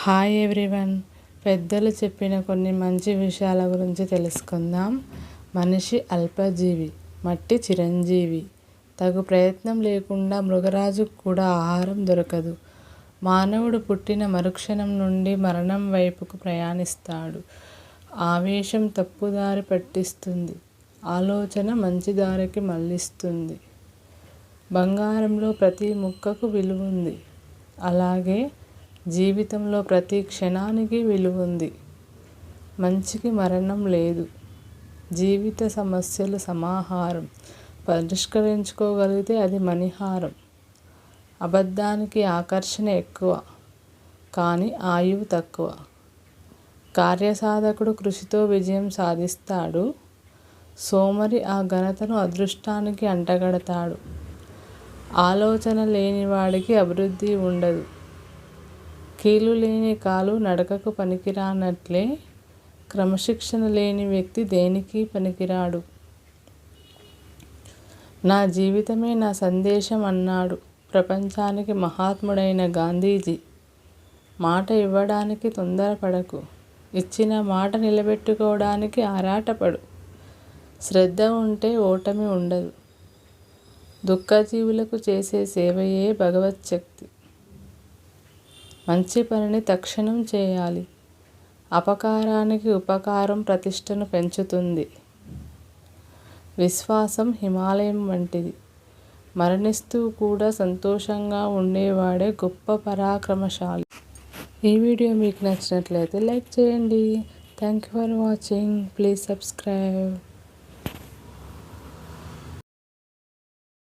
Hi everyone. పెద్దలు చెప్పిన కొన్ని మంచి విషయాల గురించి తెలుసుకుందాం. మనిషి అల్పజీవి, మట్టి చిరంజీవి. తగు ప్రయత్నం లేకుండా మృగరాజుకు కూడా ఆహారం దొరకదు. మానవుడు పుట్టిన మరుక్షణం నుండి మరణం వైపుకు ప్రయాణిస్తాడు. ఆవేశం తప్పుదారి పట్టిస్తుంది, ఆలోచన మంచి దారికి మళ్లిస్తుంది. బంగారంలో ప్రతి ముక్కకు విలువుంది, అలాగే జీవితంలో ప్రతి క్షణానికి విలువుంది. మంచికి మరణం లేదు. జీవిత సమస్యలు సమాహారం, పరిష్కరించుకోగలిగితే అది మణిహారం. అబద్ధానికి ఆకర్షణ ఎక్కువ, కానీ ఆయువు తక్కువ. కార్యసాధకుడు కృషితో విజయం సాధిస్తాడు. సోమరి ఆ ఘనతను అదృష్టానికి అంటగడతాడు. ఆలోచన లేనివాడికి అభివృద్ధి ఉండదు. కీలు లేని కాలు నడకకు పనికిరానట్లే క్రమశిక్షణ లేని వ్యక్తి దేనికి పనికిరాడు. నా జీవితమే నా సందేశం అన్నాడు ప్రపంచానికి మహాత్ముడైన గాంధీజీ. మాట ఇవ్వడానికి తొందరపడకు, ఇచ్చిన మాట నిలబెట్టుకోవడానికి ఆరాటపడు. శ్రద్ధ ఉంటే ఓటమి ఉండదు. దుఃఖజీవులకు చేసే సేవయే భగవచ్ఛక్తి. మంచి పనిని తక్షణం చేయాలి. అపకారానికి ఉపకారం ప్రతిష్టను పెంచుతుంది. విశ్వాసం హిమాలయం వంటిది. మరణిస్తూ కూడా సంతోషంగా ఉండేవాడే గొప్ప పరాక్రమశాలి. ఈ వీడియో మీకు నచ్చినట్లయితే లైక్ చేయండి. Thank you for watching. Please subscribe.